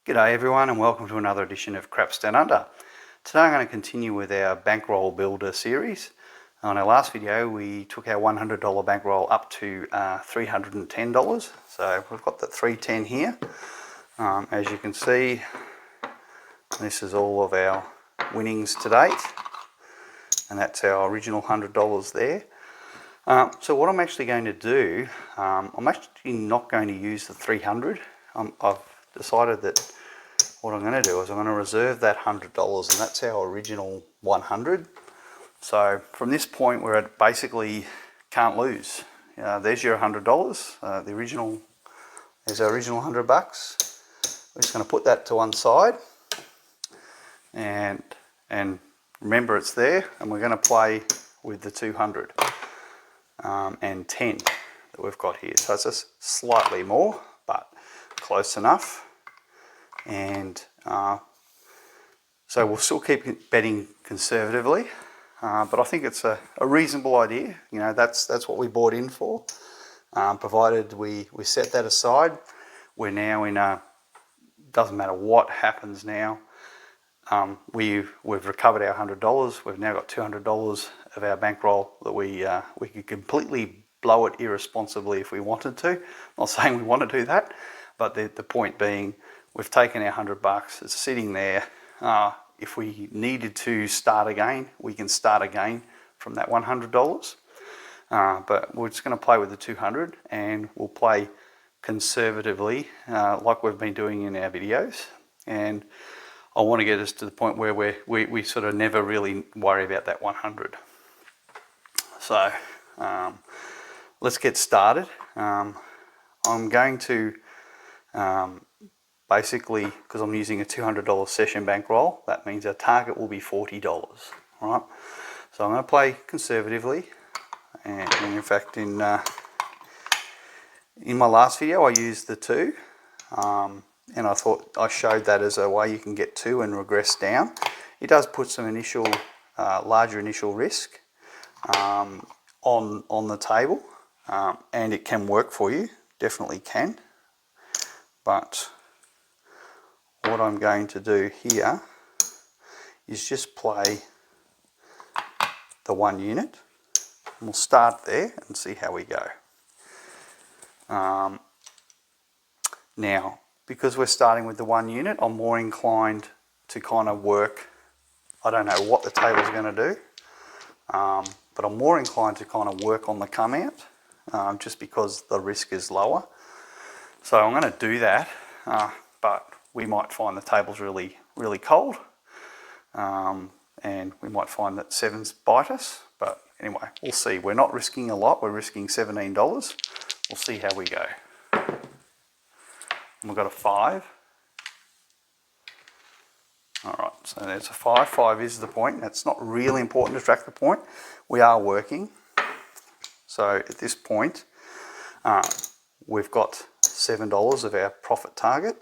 G'day everyone and welcome to another edition of Craps Down Under. Today I'm going to continue with our Bankroll Builder series. On our last video we took our $100 bankroll up to $310. So we've got the 310 here. As you can see, this is all of our winnings to date. And that's our original $100 there. So what I'm actually going to do, I'm actually not going to use the 300. I've decided that what I'm going to do is I'm going to reserve that $100, and that's our original 100. So from this point we're at basically can't lose. There's your $100. There's our original $100 bucks. We're just going to put that to one side, and remember it's there, and we're going to play with the 200 and 10 that we've got here. So it's just slightly more, but close enough. And so we'll still keep betting conservatively, but I think it's a reasonable idea. You know, that's what we bought in for. Provided we set that aside, we're now in a, doesn't matter what happens now, we've recovered our $100. We've now got $200 of our bankroll that we could completely blow it irresponsibly if we wanted to. I'm not saying we want to do that, but the point being, we've taken our $100 bucks, it's sitting there. If we needed to start again, we can start again from that $100. But we're just going to play with the 200, and we'll play conservatively like we've been doing in our videos. And I want to get us to the point where we sort of never really worry about that 100. So let's get started. I'm going to basically, because I'm using a $200 session bankroll, that means our target will be $40, right? So I'm going to play conservatively, and in fact in my last video I used the 2, and I thought I showed that as a way you can get 2 and regress down. It does put some initial, larger initial risk on the table, and it can work for you, definitely can, but what I'm going to do here is just play the 1 unit. We'll start there and see how we go. Now, because we're starting with the 1 unit, I'm more inclined to kind of work, I don't know what the table's going to do, but I'm more inclined to kind of work on the come out, just because the risk is lower. So I'm going to do that, but we might find the table's really, really cold, and we might find that 7s bite us. But anyway, we'll see. We're not risking a lot. We're risking $17. We'll see how we go. And we've got a 5. All right, so there's a 5. 5 is the point. That's not really important to track the point. We are working. So at this point, we've got $7 of our profit target.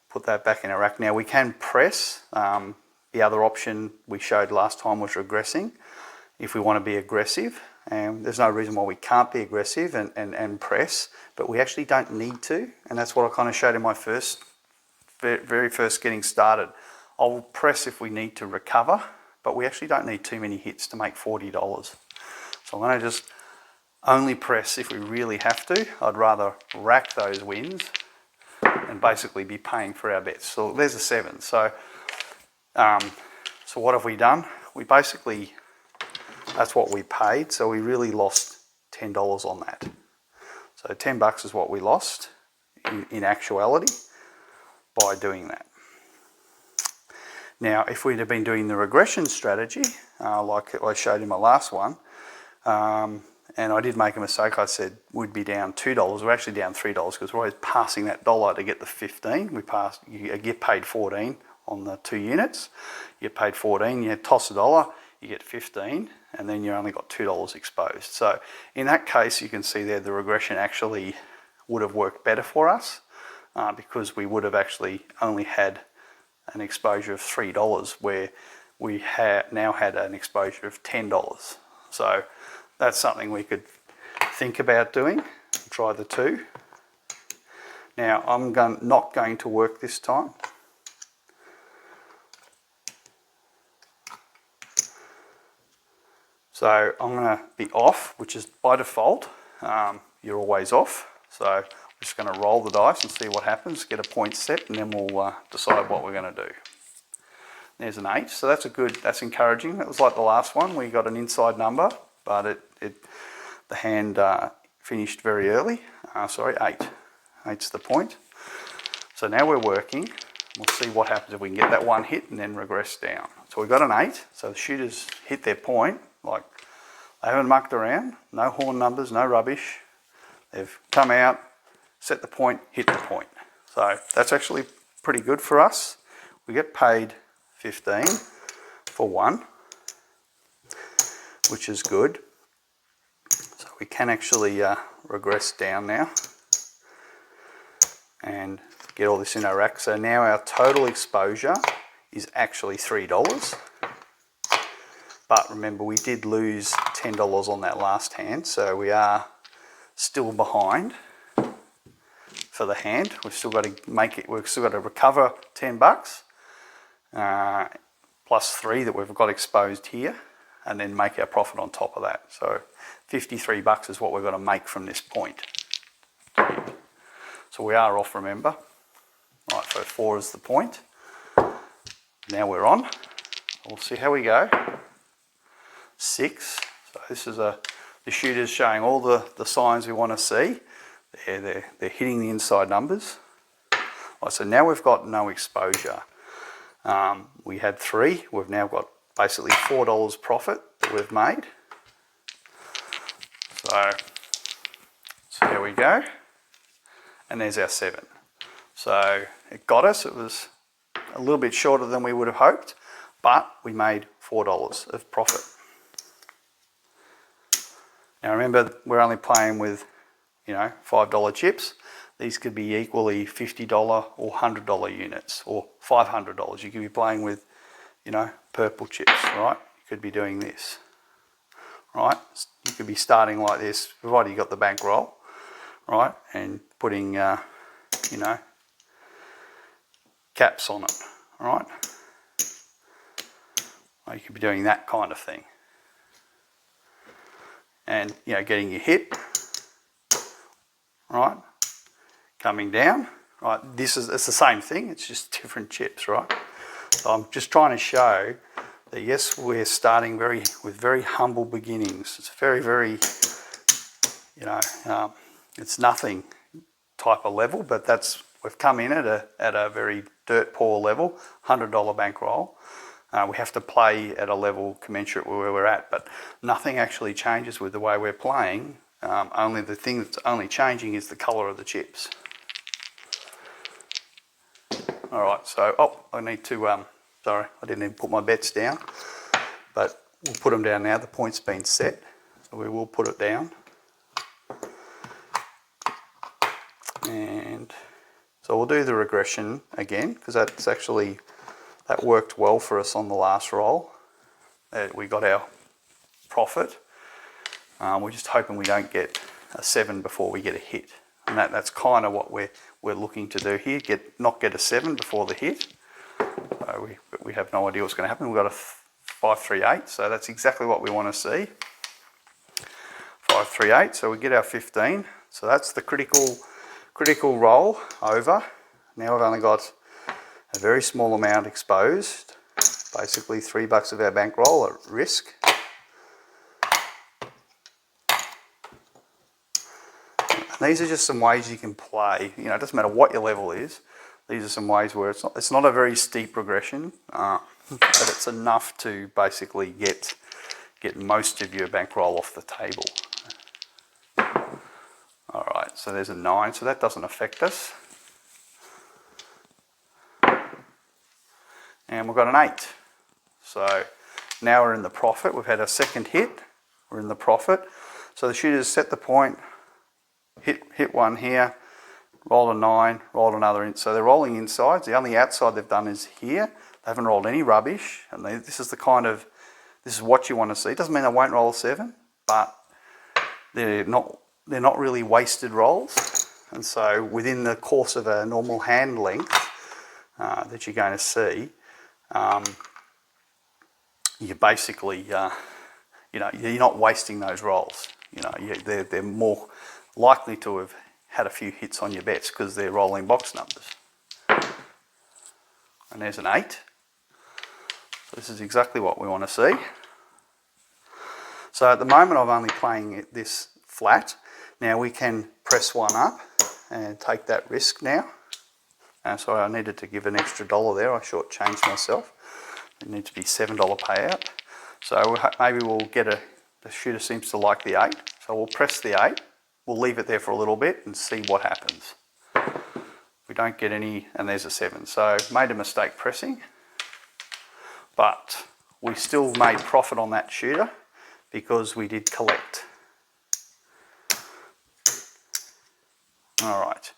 Put that back in a rack. Now we can press. The other option we showed last time was regressing if we want to be aggressive, and there's no reason why we can't be aggressive and press, but we actually don't need to, and that's what I kind of showed in my very first getting started. I'll press if we need to recover, but we actually don't need too many hits to make $40. So I'm going to just only press if we really have to. I'd rather rack those wins and basically be paying for our bets. So there's a 7. So so what have we done? We basically, that's what we paid, so we really lost $10 on that. So $10 is what we lost in actuality by doing that. Now if we'd have been doing the regression strategy, like I showed in my last one, and I did make a mistake. I said we'd be down $2. We're actually down $3 because we're always passing that dollar to get the 15. You get paid 14 on the 2 units. You get paid 14. You toss a dollar, you get 15, and then you only got $2 exposed. So in that case, you can see there the regression actually would have worked better for us, because we would have actually only had an exposure of $3 where we now had an exposure of $10. So that's something we could think about doing. Try the 2. Now I'm not going to work this time. So I'm going to be off, which is by default. You're always off. So I'm just going to roll the dice and see what happens, get a point set, and then we'll decide what we're going to do. There's an 8, so that's encouraging. That was like the last one. We got an inside number, but the hand finished very early. Sorry, 8. 8's the point. So now we're working. We'll see what happens if we can get that one hit and then regress down. So we've got an 8. So the shooters hit their point. Like, they haven't mucked around. No horn numbers, no rubbish. They've come out, set the point, hit the point. So that's actually pretty good for us. We get paid 15 for one, which is good. So we can actually regress down now and get all this in our rack. So now our total exposure is actually $3. But remember, we did lose $10 on that last hand, so we are still behind for the hand. We've still got to make it. We've still got to recover $10 plus 3 that we've got exposed here, and then make our profit on top of that. So $53 is what we've got to make from this point. So we are off, remember. Right, so 4 is the point. Now we're on. We'll see how we go. 6. So this is the shooter's showing all the signs we want to see. They're hitting the inside numbers. Right, so now we've got no exposure. We had 3. We've now got basically $4 profit that we've made. So here we go. And there's our 7. So it got us. It was a little bit shorter than we would have hoped, but we made $4 of profit. Now remember, we're only playing with, $5 chips. These could be equally $50 or $100 units, or $500. You could be playing with, purple chips, right? You could be doing this, right? You could be starting like this, provided you got the bankroll, right? And putting, caps on it, right? Or you could be doing that kind of thing. And, getting your hit, right? Coming down, right? It's the same thing, it's just different chips, right? So I'm just trying to show that yes, we're starting with very humble beginnings. It's very, very, it's nothing type of level, but we've come in at a very dirt poor level, $100 bankroll. We have to play at a level commensurate with where we're at, but nothing actually changes with the way we're playing. Only the thing that's only changing is the colour of the chips. All right, so, I need to, sorry, I didn't even put my bets down, but we'll put them down now. The point's been set, so we will put it down. And so we'll do the regression again, because that worked well for us on the last roll. We got our profit. We're just hoping we don't get a 7 before we get a hit. And that's kind of what we're looking to do here, not get a 7 before the hit. So we have no idea what's going to happen. We've got a 5-3-8, so that's exactly what we want to see. 5-3-8, so we get our 15. So that's the critical roll over. Now we've only got a very small amount exposed, basically $3 of our bankroll at risk. And these are just some ways you can play. It doesn't matter what your level is. These are some ways where it's not a very steep progression, but it's enough to basically get most of your bankroll off the table. All right, so there's a 9, so that doesn't affect us. And we've got an 8. So now we're in the profit. We've had a second hit. We're in the profit. So the shooters set the point, hit one here, rolled a 9, rolled another in. So they're rolling insides. The only outside they've done is here. They haven't rolled any rubbish. And this is what you want to see. It doesn't mean they won't roll a 7, but they're not really wasted rolls. And so within the course of a normal hand length that you're going to see, you basically, you know, you're not wasting those rolls. You know, they're more likely to have had a few hits on your bets because they're rolling box numbers. And there's an 8. So this is exactly what we want to see. So at the moment I'm only playing this flat. Now we can press one up and take that risk now. And so I needed to give an extra $1 there. I shortchanged myself. It needs to be $7 payout. So maybe we'll get the shooter seems to like the 8. So we'll press the 8. We'll leave it there for a little bit and see what happens. We don't get any, and there's a 7. So made a mistake pressing, but we still made profit on that shooter because we did collect. All right,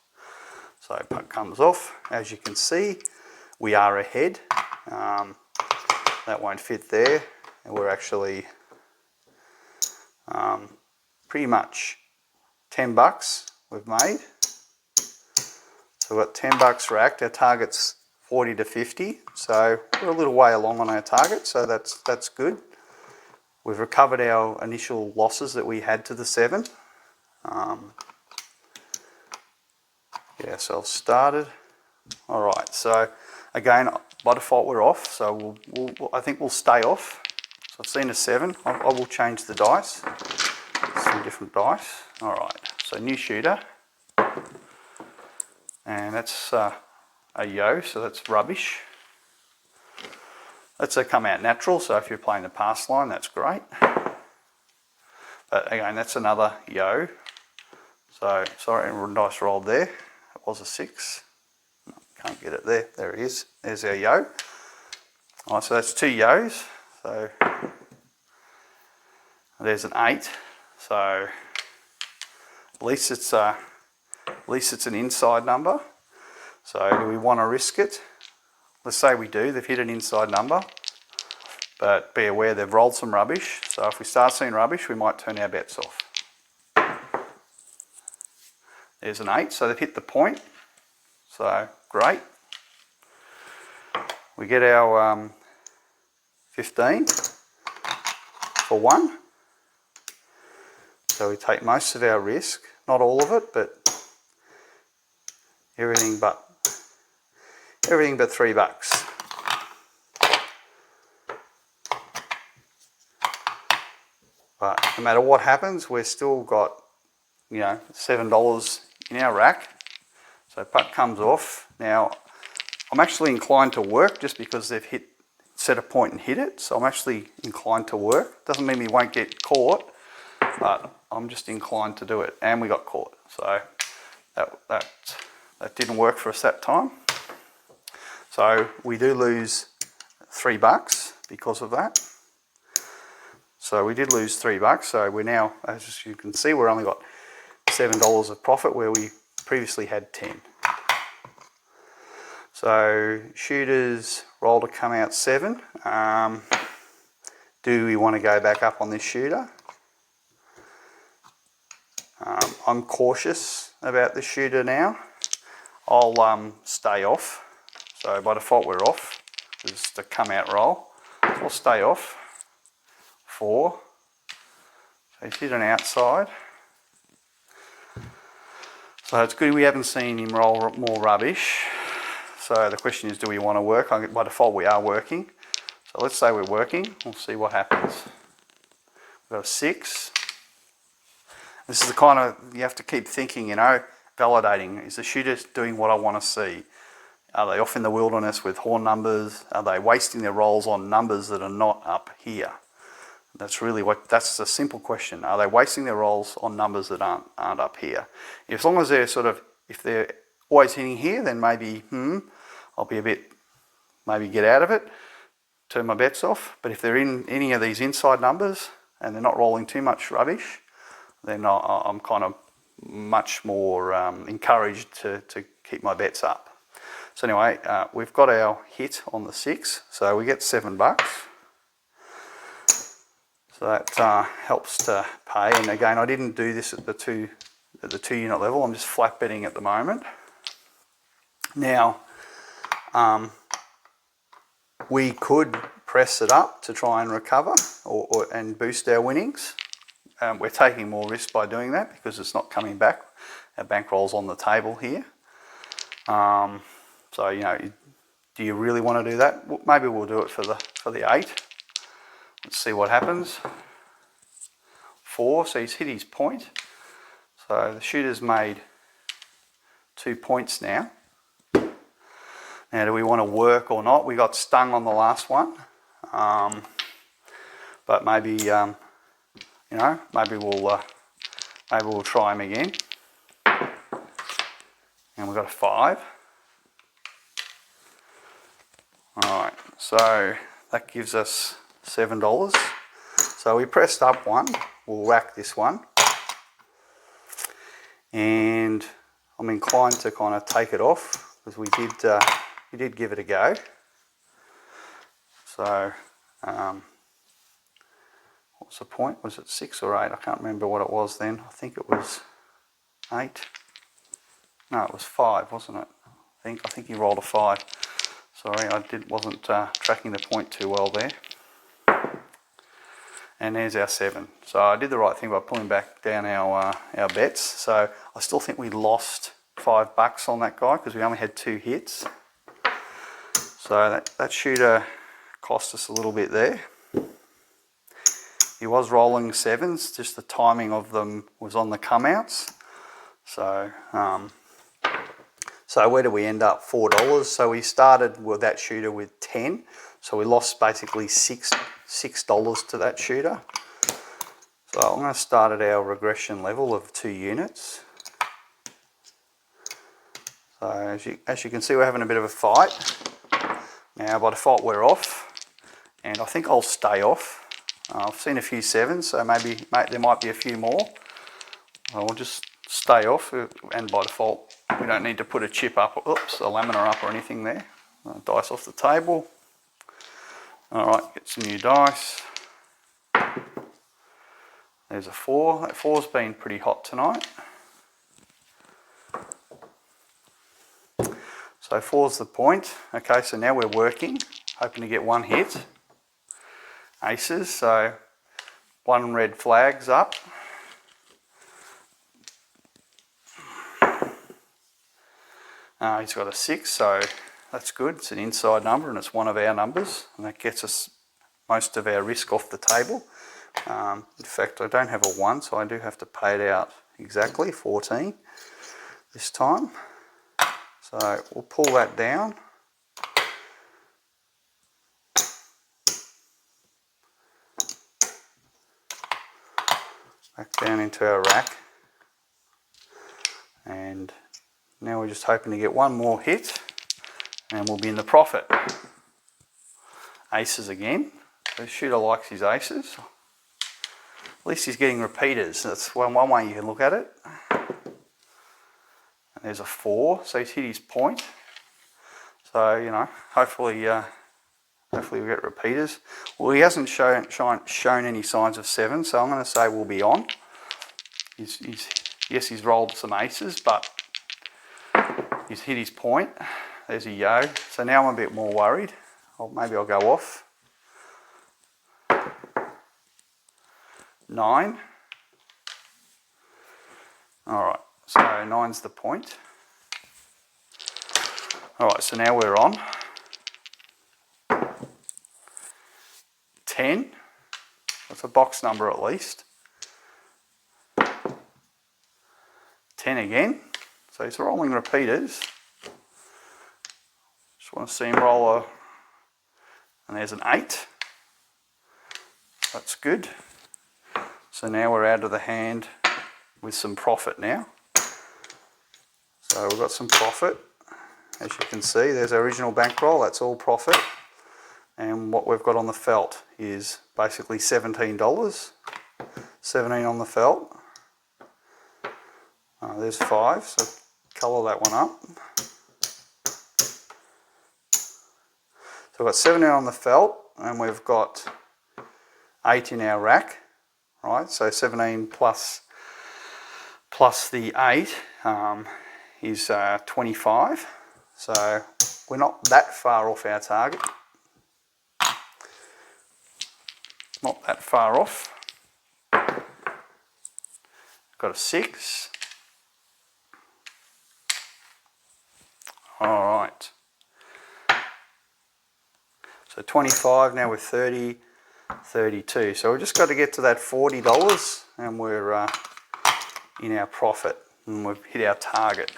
so puck comes off. As you can see, we are ahead. That won't fit there, and we're actually pretty much $10 we've made. So we've got $10 racked. Our target's 40 to 50, so we're a little way along on our target, so that's good. We've recovered our initial losses that we had to the 7. Yeah, so I've started. All right, so again, by default we're off, so I think we'll stay off. So I've seen a 7. I will change the dice. Some different dice. All right, so new shooter. And that's a yo, so that's rubbish. Let's come out natural, so if you're playing the pass line, that's great. But again, that's another yo. So, sorry, dice rolled there. It was a 6. No, can't get it there. There it is. There's our yo. All right, so that's 2 yos. So there's an 8. So at least it's an inside number. So do we want to risk it? Let's say we do. They've hit an inside number, but be aware they've rolled some rubbish. So if we start seeing rubbish, we might turn our bets off. There's an 8, so they've hit the point. So great. We get our 15 for 1. So we take most of our risk, not all of it, but everything but $3. But no matter what happens, we've still got, you know, $7 in our rack. So puck comes off. Now, I'm actually inclined to work just because they've set a point and hit it. So I'm actually inclined to work. Doesn't mean we won't get caught, but I'm just inclined to do it. And we got caught. So that didn't work for us that time. So we do lose $3 because of that. So we did lose $3. So we're now, as you can see, we're only got $7 of profit where we previously had 10. So shooters roll to come out 7. Do we want to go back up on this shooter? I'm cautious about this shooter now. I'll stay off. So by default we're off. It's the come out roll. So I'll stay off. 4. So he's hit an outside. So it's good we haven't seen him roll more rubbish. So the question is, do we want to work? By default we are working. So let's say we're working. We'll see what happens. We've got a 6. This is the kind of, you have to keep thinking, you know, validating. Is the shooter doing what I want to see? Are they off in the wilderness with horn numbers? Are they wasting their rolls on numbers that are not up here? That's really that's a simple question. Are they wasting their rolls on numbers that aren't up here? As long as they're sort of, if they're always hitting here, then maybe, I'll be a bit, maybe get out of it, turn my bets off. But if they're in any of these inside numbers and they're not rolling too much rubbish, then I'm kind of much more encouraged to keep my bets up. So anyway, we've got our hit on the 6, so we get $7. So that helps to pay. And again, I didn't do this at the at the 2 unit level. I'm just flat betting at the moment. Now, we could press it up to try and recover and boost our winnings. We're taking more risk by doing that because it's not coming back. Our bankroll's on the table here. So, you know, do you really want to do that? Well, maybe we'll do it for the 8. Let's see what happens. 4, so he's hit his point. So the shooter's made 2 points now. Now, do we want to work or not? We got stung on the last one, but maybe you know, maybe we'll try him again. And we've got a 5. All right, so that gives us $7. So we pressed up one. We'll whack this one, and I'm inclined to kind of take it off because we did give it a go. So what's the point? Was it 6 or 8? I can't remember what it was then. I think it was 8. No, it was 5, wasn't it? I think he rolled a 5. Sorry, I wasn't tracking the point too well there. And there's our 7. So I did the right thing by pulling back down our bets. So I still think we lost $5 on that guy because we only had 2 hits. So that shooter cost us a little bit there. He was rolling 7s, just the timing of them was on the come outs. So so where do we end up? $4. So we started with that shooter with 10. So we lost basically $6 to that shooter. So I'm going to start at our regression level of 2 units. So as you can see, we're having a bit of a fight. Now by default we're off, and I think I'll stay off. I've seen a few 7s, so maybe there might be a few more. I'll just stay off, and by default we don't need to put a chip up, oops, a laminar up or anything there. Dice off the table. Alright, get some new dice. There's a 4. That 4's been pretty hot tonight. So 4's the point. Okay, so now we're working, hoping to get 1 hit. Aces, so 1 red flag's up. He's got a 6, so that's good. It's an inside number and it's one of our numbers, and that gets us most of our risk off the table. In fact, I don't have a 1, so I do have to pay it out exactly, 14 this time. So we'll pull that down. Back down into our rack. And now we're just hoping to get 1 more hit and we'll be in the profit. Aces again. The shooter likes his aces. At least he's getting repeaters. That's one way you can look at it. And there's a 4, so he's hit his point. So, you know, hopefully we get repeaters. Well, he hasn't shown any signs of 7, so I'm going to say we'll be on. Yes, he's rolled some aces, but he's hit his point. There's a yo. So now I'm a bit more worried. Maybe I'll go off. 9. Alright, so 9's the point. Alright, so now we're on. 10. That's a box number at least. 10 again. So he's rolling repeaters. Just want to see him roll and there's an 8. That's good. So now we're out of the hand with some profit now. So we've got some profit. As you can see, there's our original bankroll. That's all profit. And what we've got on the felt is basically $17. 17 on the felt. There's 5, so colour that one up. So we've got 17 on the felt, and we've got 8 in our rack, right? So 17 plus plus the 8 is 25. So we're not that far off our target. Not that far off. Got a 6. All right. So 25, now we're 30, 32. So we've just got to get to that $40 and we're in our profit and we've hit our target.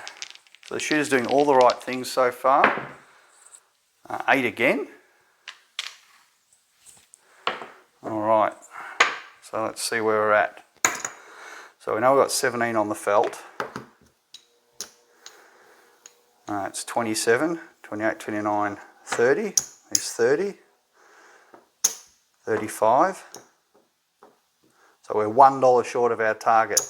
So the shooter's doing all the right things so far. 8 again. All right. So let's see where we're at. So we know we've got 17 on the felt. It's 27, 28, 29, 30. There's 30. 35. So we're $1 short of our target.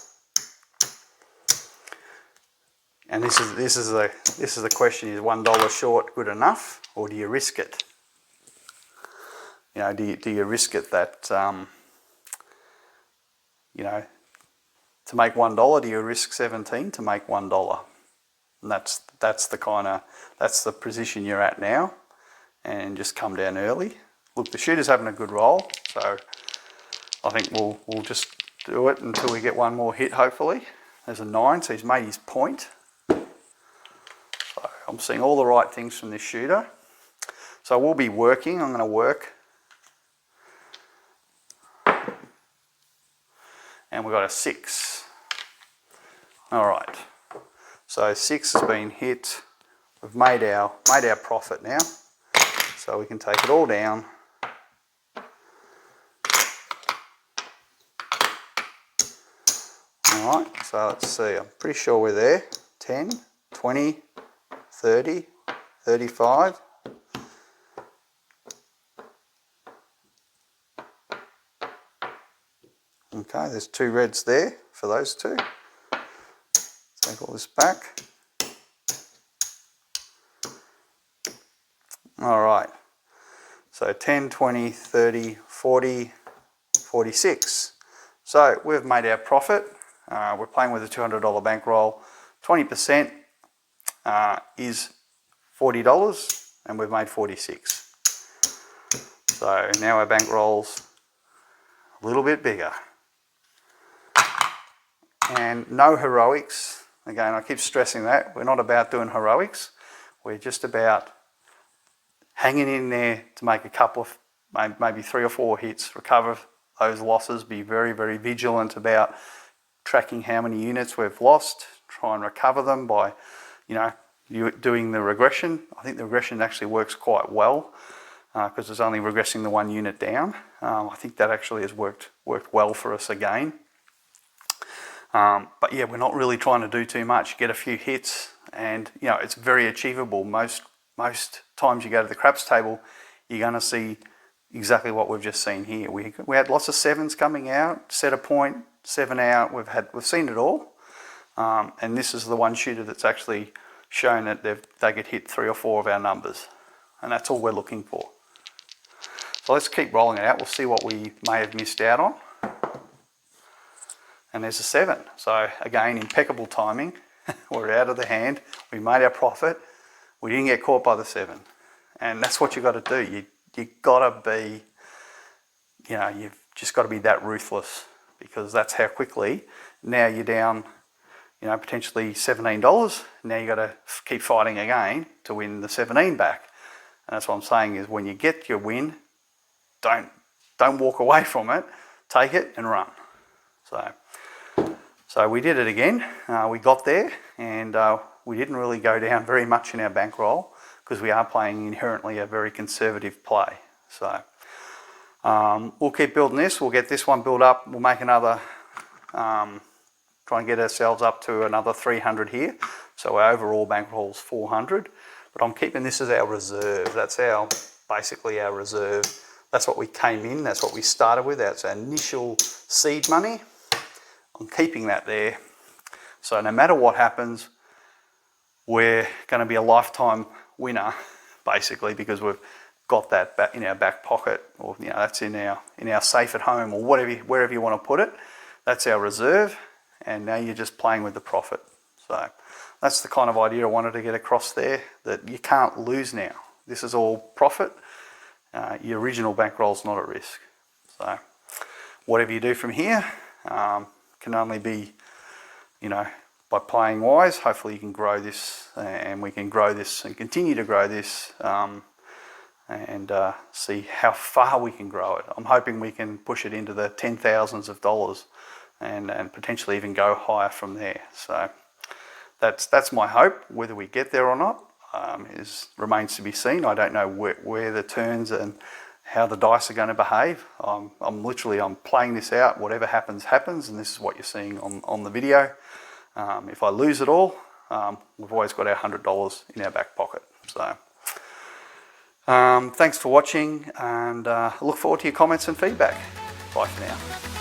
And this is the question: is $1 short good enough, or do you risk it? You know, do you risk it that you know, to make $1? Do you risk 17 to make $1? And that's the position you're at now, and just come down early. Look, the shooter's having a good roll, so I think we'll just do it until we get one more hit. Hopefully, there's a 9, so he's made his point. So I'm seeing all the right things from this shooter. So we'll be working. I'm going to work. And we've got a 6. All right. So 6 has been hit. We've made our profit now. So we can take it all down. All right. So let's see. I'm pretty sure we're there. 10, 20, 30, 35. Okay, there's 2 reds there for those 2. Take all this back. All right, so 10, 20, 30, 40, 46. So we've made our profit. We're playing with a $200 bankroll. 20% is $40, and we've made 46. So now our bankroll's a little bit bigger. And no heroics. Again, I keep stressing that. We're not about doing heroics. We're just about hanging in there to make a couple of, maybe 3 or 4 hits, recover those losses, be very, very vigilant about tracking how many units we've lost, try and recover them by, you doing the regression. I think the regression actually works quite well because it's only regressing the 1 unit down. I think that actually has worked well for us again. But yeah, we're not really trying to do too much, get a few hits, and it's very achievable. Most times you go to the craps table, you're going to see exactly what we've just seen here. We had lots of 7s coming out, set a point, 7 out. We've seen it all, and this is the one shooter that's actually shown that they could hit 3 or 4 of our numbers, and that's all we're looking for. So let's keep rolling it out. We'll see what we may have missed out on. And there's a 7. So again, impeccable timing. We're out of the hand. We made our profit. We didn't get caught by the 7. And that's what you've got to do. You got to be, you've just got to be that ruthless, because that's how quickly now you're down, potentially $17. Now you've got to keep fighting again to win the 17 back. And that's what I'm saying is, when you get your win, don't walk away from it. Take it and run. So we did it again. We got there, and we didn't really go down very much in our bankroll because we are playing inherently a very conservative play. So we'll keep building this. We'll get this one built up. We'll make another, try and get ourselves up to another 300 here. So our overall bankroll is 400. But I'm keeping this as our reserve. That's basically our reserve. That's what we came in. That's what we started with. That's our initial seed money. I'm keeping that there. So no matter what happens, we're going to be a lifetime winner, basically, because we've got that in our back pocket, or that's in our safe at home, or wherever you want to put it. That's our reserve, and now you're just playing with the profit. So that's the kind of idea I wanted to get across there, that you can't lose now. This is all profit. Your original bankroll's not at risk. So whatever you do from here can only be, you know, by playing wise. Hopefully you can grow this, and we can grow this and continue to grow this, and see how far we can grow it. I'm hoping we can push it into the 10,000s of dollars, and potentially even go higher from there. So that's my hope. Whether we get there or not remains to be seen. I don't know where the turns and how the dice are going to behave. I'm playing this out. Whatever happens, happens, and this is what you're seeing on the video. If I lose it all, we've always got our $100 in our back pocket. So thanks for watching, and I look forward to your comments and feedback. Bye for now.